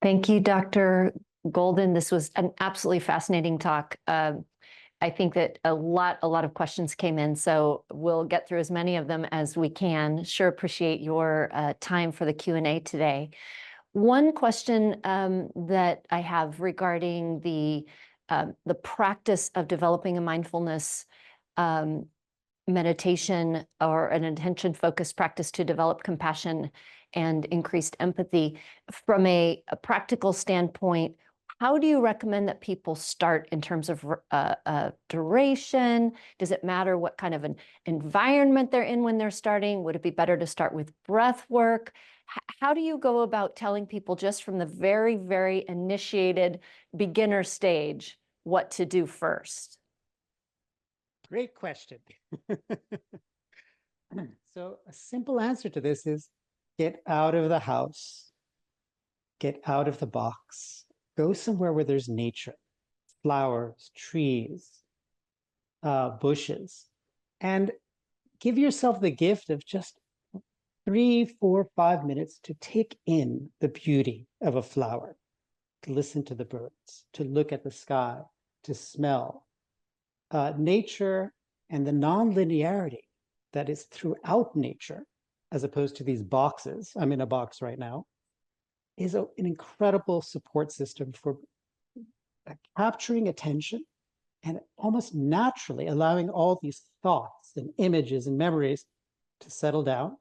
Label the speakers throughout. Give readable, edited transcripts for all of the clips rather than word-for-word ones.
Speaker 1: Thank you, Dr. Goldin. This was an absolutely fascinating talk. I think that a lot of questions came in, so we'll get through as many of them as we can. Sure appreciate your time for the Q&A today. One question that I have regarding the practice of developing a mindfulness meditation or an attention-focused practice to develop compassion and increased empathy. From a practical standpoint, how do you recommend that people start in terms of duration? Does it matter what kind of an environment they're in when they're starting? Would it be better to start with breath work? How do you go about telling people just from the very, very initiated beginner stage what to do first?
Speaker 2: Great question. So a simple answer to this is get out of the house, get out of the box, go somewhere where there's nature, flowers, trees, bushes, and give yourself the gift of just 3, 4, 5 minutes to take in the beauty of a flower, to listen to the birds, to look at the sky, to smell. Nature and the non-linearity that is throughout nature, as opposed to these boxes, I'm in a box right now, is an incredible support system for capturing attention and almost naturally allowing all these thoughts and images and memories to settle down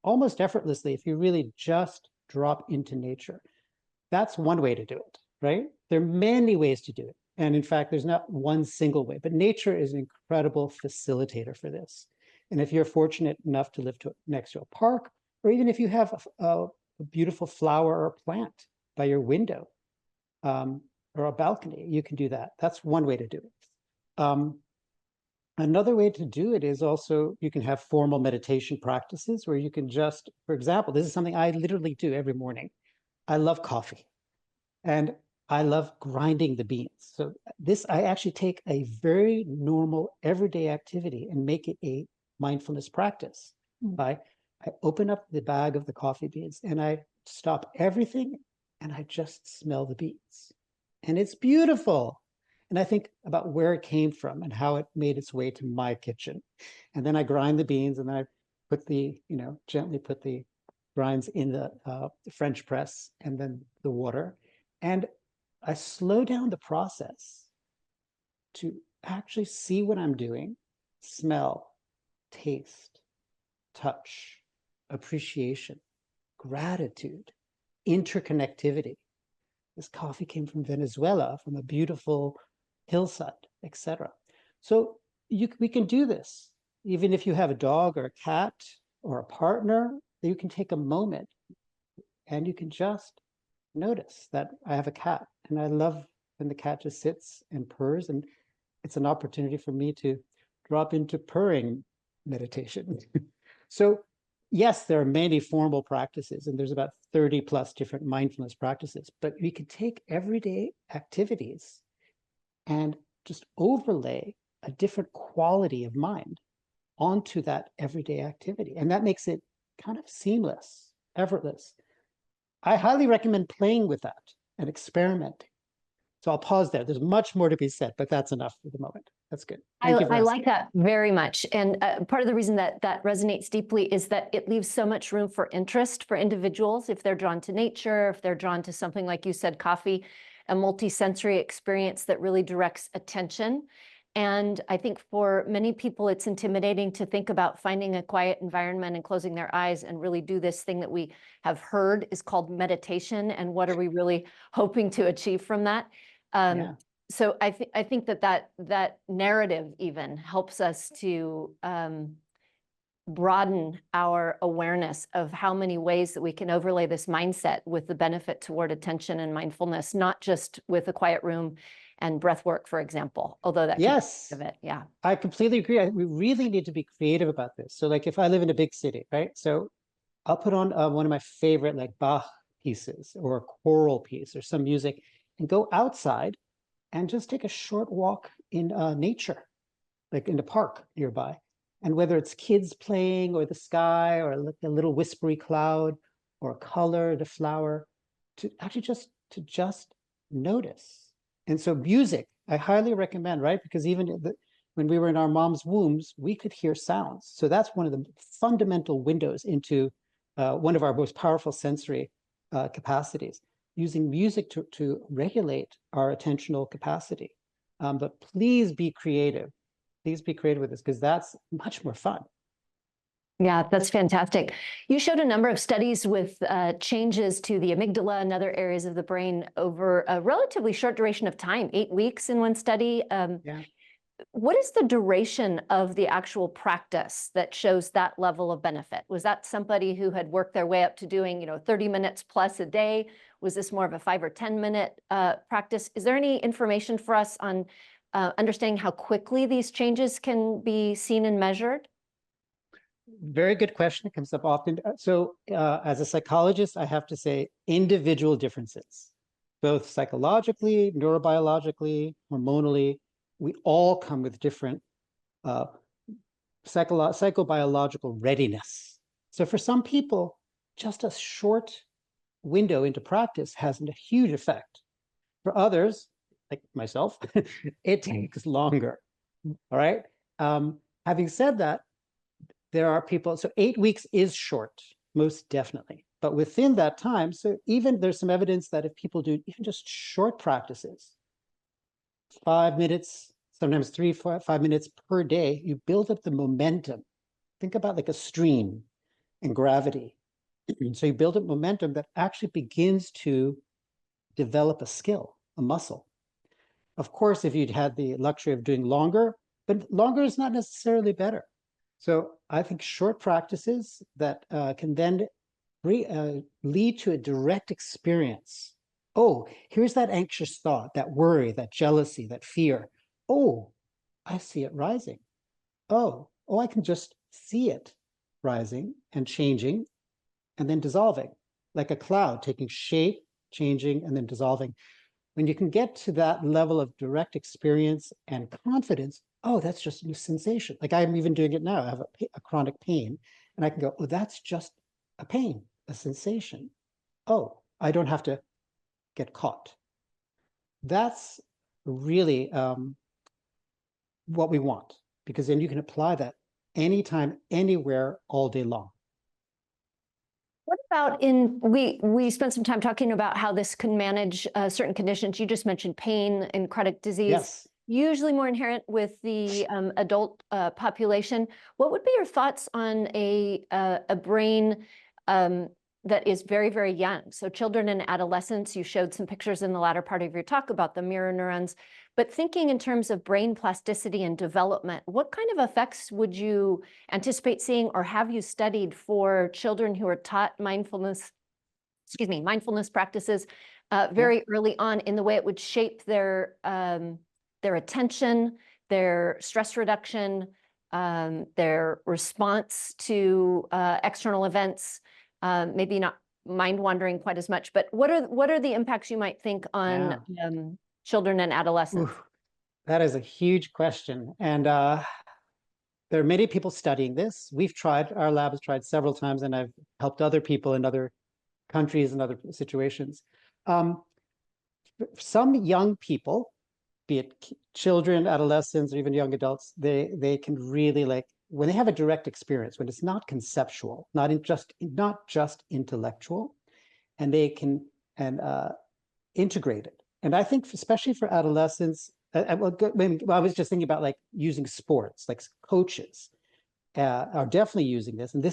Speaker 2: almost effortlessly if you really just drop into nature. That's one way to do it, right? There are many ways to do it. And in fact, there's not one single way, but nature is an incredible facilitator for this. And if you're fortunate enough to live next to a park, or even if you have a beautiful flower or plant by your window or a balcony, you can do that. That's one way to do it. Another way to do it is also you can have formal meditation practices where you can just, for example, this is something I literally do every morning. I love coffee. And I love grinding the beans. So I actually take a very normal everyday activity and make it a mindfulness practice. I open up the bag of the coffee beans and I stop everything and I just smell the beans. And it's beautiful. And I think about where it came from and how it made its way to my kitchen. And then I grind the beans and I put gently put the grinds in the French press and then the water. And I slow down the process to actually see what I'm doing, smell, taste, touch, appreciation, gratitude, interconnectivity. This coffee came from Venezuela, from a beautiful hillside, etc. So we can do this. Even if you have a dog or a cat or a partner, you can take a moment and you can just notice that I have a cat and I love when the cat just sits and purrs, and it's an opportunity for me to drop into purring meditation. So yes, there are many formal practices and there's about 30 plus different mindfulness practices, but we can take everyday activities and just overlay a different quality of mind onto that everyday activity. And that makes it kind of seamless, effortless. I highly recommend playing with that and experimenting. So I'll pause there. There's much more to be said, but that's enough for the moment. That's good.
Speaker 1: I like that very much. And part of the reason that resonates deeply is that it leaves so much room for interest for individuals if they're drawn to nature, if they're drawn to something like you said, coffee, a multisensory experience that really directs attention. And I think for many people, it's intimidating to think about finding a quiet environment and closing their eyes and really do this thing that we have heard is called meditation. And what are we really hoping to achieve from that? So I think that narrative even helps us to broaden our awareness of how many ways that we can overlay this mindset with the benefit toward attention and mindfulness, not just with a quiet room and breath work, for example, although that
Speaker 2: yes,
Speaker 1: of it, yeah.
Speaker 2: I completely agree. We really need to be creative about this. So like if I live in a big city, right? So I'll put on one of my favorite like Bach pieces or a choral piece or some music and go outside and just take a short walk in nature, like in the park nearby. And whether it's kids playing or the sky or a little whispery cloud or color, the flower, to actually just to just notice. And so music, I highly recommend, right? Because even when we were in our mom's wombs, we could hear sounds. So that's one of the fundamental windows into one of our most powerful sensory capacities, using music to regulate our attentional capacity. But please be creative. Please be creative with this, because that's much more fun.
Speaker 1: Yeah, that's fantastic. You showed a number of studies with changes to the amygdala and other areas of the brain over a relatively short duration of time, 8 weeks in one study.
Speaker 2: Yeah.
Speaker 1: What is the duration of the actual practice that shows that level of benefit? Was that somebody who had worked their way up to doing, 30 minutes plus a day? Was this more of a 5 or 10-minute practice? Is there any information for us on understanding how quickly these changes can be seen and measured?
Speaker 2: Very good question. It comes up often. So as a psychologist, I have to say individual differences, both psychologically, neurobiologically, hormonally. We all come with different psychobiological readiness. So for some people, just a short window into practice has a huge effect. For others, like myself, it takes longer. All right. Having said that, there are people, so 8 weeks is short, most definitely. But within that time, so even there's some evidence that if people do even just short practices, 5 minutes, sometimes 5 minutes per day, you build up the momentum. Think about like a stream and gravity. So you build up momentum that actually begins to develop a skill, a muscle. Of course, if you'd had the luxury of doing longer, but longer is not necessarily better. So I think short practices that can then lead to a direct experience. Oh, here's that anxious thought, that worry, that jealousy, that fear. Oh, I see it rising. Oh, I can just see it rising and changing and then dissolving, like a cloud taking shape, changing, and then dissolving. When you can get to that level of direct experience and confidence, oh, that's just a sensation. Like I'm even doing it now. I have a chronic pain, and I can go, oh, that's just a pain, a sensation. Oh, I don't have to get caught. That's really what we want, because then you can apply that anytime, anywhere, all day long.
Speaker 1: What about we spent some time talking about how this can manage certain conditions. You just mentioned pain and chronic disease.
Speaker 2: Yes.
Speaker 1: Usually more inherent with the adult population. What would be your thoughts on a brain that is very, very young? So children and adolescents, you showed some pictures in the latter part of your talk about the mirror neurons, but thinking in terms of brain plasticity and development, what kind of effects would you anticipate seeing, or have you studied for children who are taught mindfulness practices very early on, in the way it would shape their attention, their stress reduction, their response to external events, maybe not mind wandering quite as much, but what are the impacts you might think on children and adolescents?
Speaker 2: Ooh, that is a huge question. And there are many people studying this. Our lab has tried several times, and I've helped other people in other countries and other situations. Some young people, be it children, adolescents, or even young adults, they can really, like, when they have a direct experience, when it's not conceptual, not just intellectual, and they can integrate it. And I think especially for adolescents, I was just thinking about like using sports, like coaches are definitely using this. And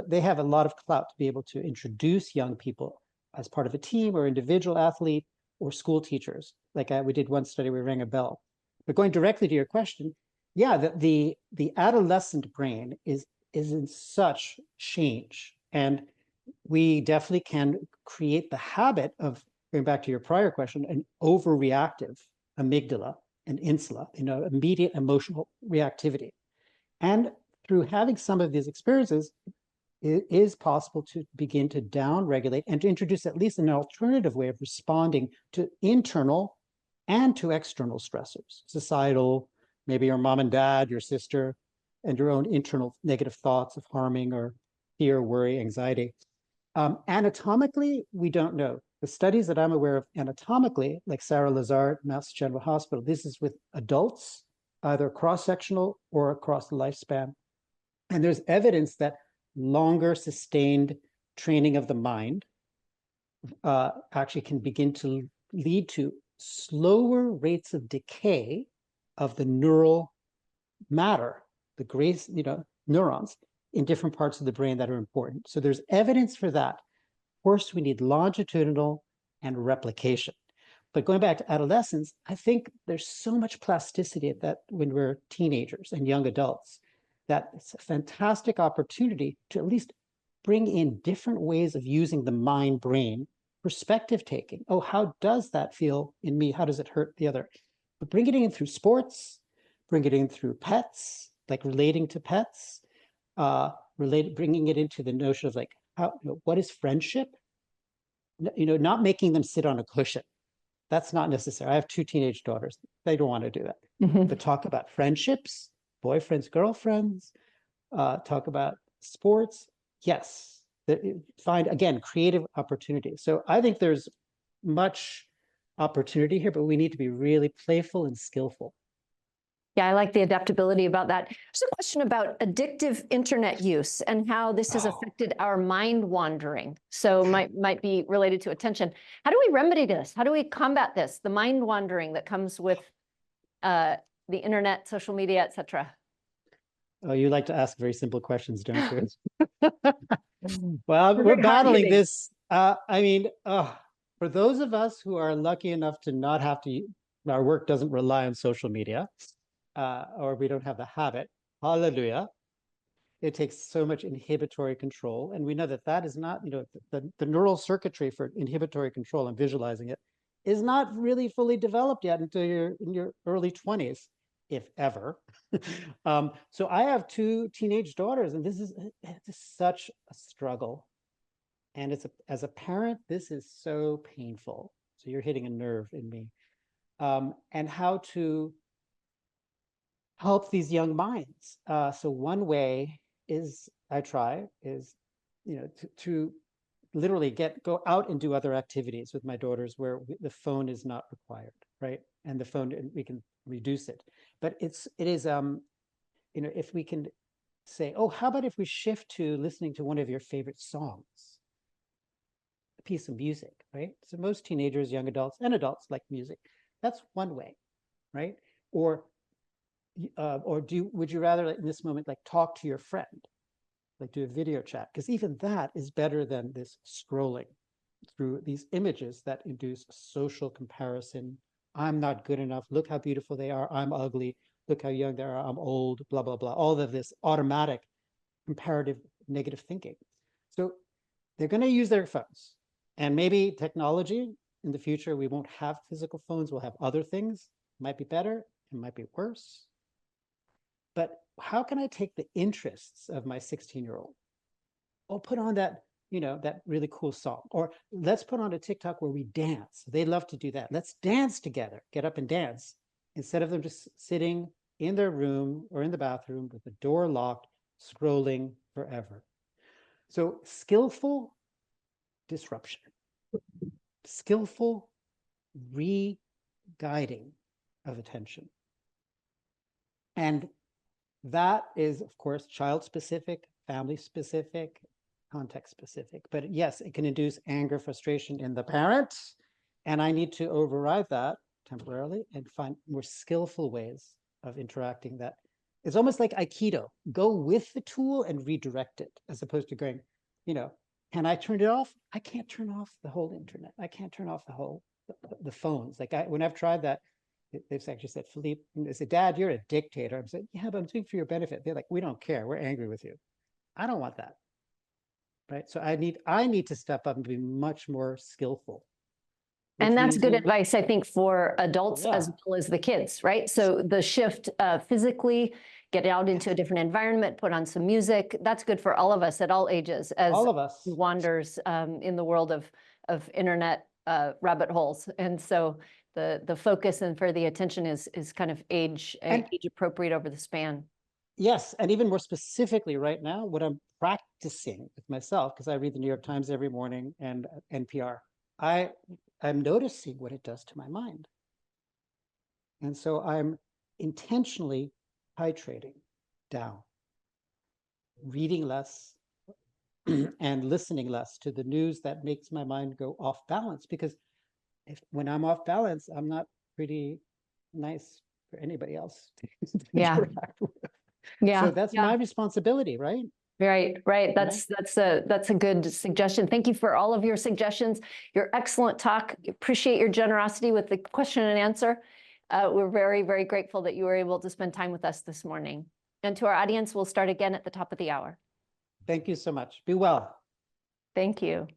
Speaker 2: they have a lot of clout to be able to introduce young people as part of a team or individual athlete or school teachers. Like we did one study, we rang a bell. But going directly to your question, yeah, the adolescent brain is in such change. And we definitely can create the habit of, going back to your prior question, an overreactive amygdala and insula, immediate emotional reactivity. And through having some of these experiences, it is possible to begin to down-regulate and to introduce at least an alternative way of responding to internal and to external stressors, societal, maybe your mom and dad, your sister, and your own internal negative thoughts of harming or fear, worry, anxiety. Anatomically, we don't know. The studies that I'm aware of anatomically, like Sarah Lazard, Mass General Hospital, this is with adults, either cross-sectional or across the lifespan. And there's evidence that longer sustained training of the mind actually can begin to lead to slower rates of decay of the neural matter, the gray, neurons in different parts of the brain that are important. So there's evidence for that. Of course, we need longitudinal and replication. But going back to adolescence, I think there's so much plasticity that when we're teenagers and young adults, that it's a fantastic opportunity to at least bring in different ways of using the mind-brain perspective taking. Oh, how does that feel in me? How does it hurt the other? But bring it in through sports, bring it in through pets, like relating to pets, bringing it into the notion of like, what is friendship? Not making them sit on a cushion. That's not necessary. I have 2 teenage daughters. They don't want to do that.
Speaker 1: Mm-hmm.
Speaker 2: But talk about friendships, boyfriends, girlfriends, talk about sports. Yes. Find, again, creative opportunities. So I think there's much opportunity here, but we need to be really playful and skillful.
Speaker 1: Yeah, I like the adaptability about that. There's a question about addictive internet use and how this has affected our mind wandering. So might be related to attention. How do we remedy this? How do we combat this? The mind wandering that comes with the internet, social media, etc.
Speaker 2: Oh, you like to ask very simple questions, don't you? Well, we're
Speaker 1: Very
Speaker 2: battling
Speaker 1: hard-hitting.
Speaker 2: this. For those of us who are lucky enough to not have to, our work doesn't rely on social media, or we don't have the habit, hallelujah. It takes so much inhibitory control. And we know that that is not, the neural circuitry for inhibitory control and visualizing it is not really fully developed yet until you're in your early 20s, if ever. So I have 2 teenage daughters, and this is such a struggle. And as a parent, this is so painful. So you're hitting a nerve in me. And how to help these young minds. So one way is to literally go out and do other activities with my daughters where the phone is not required, right? And the phone, we can reduce it. But it is, if we can say, oh, how about if we shift to listening to one of your favorite songs? A piece of music, right? So most teenagers, young adults, and adults like music. That's one way, right? Or would you rather in this moment like talk to your friend, like do a video chat? Because even that is better than this scrolling through these images that induce social comparison. I'm not good enough. Look how beautiful they are. I'm ugly. Look how young they are. I'm old. Blah blah blah. All of this automatic comparative negative thinking. So they're going to use their phones, and maybe technology in the future, we won't have physical phones. We'll have other things. It might be better. It might be worse. But how can I take the interests of my 16-year-old? Oh, put on that, that really cool song. Or let's put on a TikTok where we dance. They love to do that. Let's dance together, get up and dance, instead of them just sitting in their room or in the bathroom with the door locked, scrolling forever. So skillful disruption, skillful re-guiding of attention. And that is, of course, child-specific, family-specific, context-specific. But yes, it can induce anger, frustration in the parent. And I need to override that temporarily and find more skillful ways of interacting that. It's almost like Aikido. Go with the tool and redirect it, as opposed to going, can I turn it off? I can't turn off the whole internet. I can't turn off the phones. Like when I've tried that, they've actually said, Philippe, they said, Dad, you're a dictator. I'm saying, yeah, but I'm doing it for your benefit. They're like, we don't care. We're angry with you. I don't want that. Right. So I need to step up and be much more skillful.
Speaker 1: And that's good advice, I think, for adults as well as the kids, right? So the shift physically, get out into a different environment, put on some music. That's good for all of us at all ages, as
Speaker 2: all of us
Speaker 1: wanders in the world of internet rabbit holes. And so the focus and for the attention is kind of age appropriate over the span.
Speaker 2: Yes, and even more specifically right now, what I'm practicing with myself, because I read the New York Times every morning and NPR, I'm noticing what it does to my mind. And so I'm intentionally titrating down, reading less and listening less to the news that makes my mind go off balance. Because when I'm off balance, I'm not pretty nice for anybody else to
Speaker 1: Yeah.
Speaker 2: interact with.
Speaker 1: Yeah.
Speaker 2: So that's my responsibility, right?
Speaker 1: Right. That's a good suggestion. Thank you for all of your suggestions, your excellent talk. Appreciate your generosity with the question and answer. We're very, very grateful that you were able to spend time with us this morning. And to our audience, we'll start again at the top of the hour.
Speaker 2: Thank you so much. Be well.
Speaker 1: Thank you.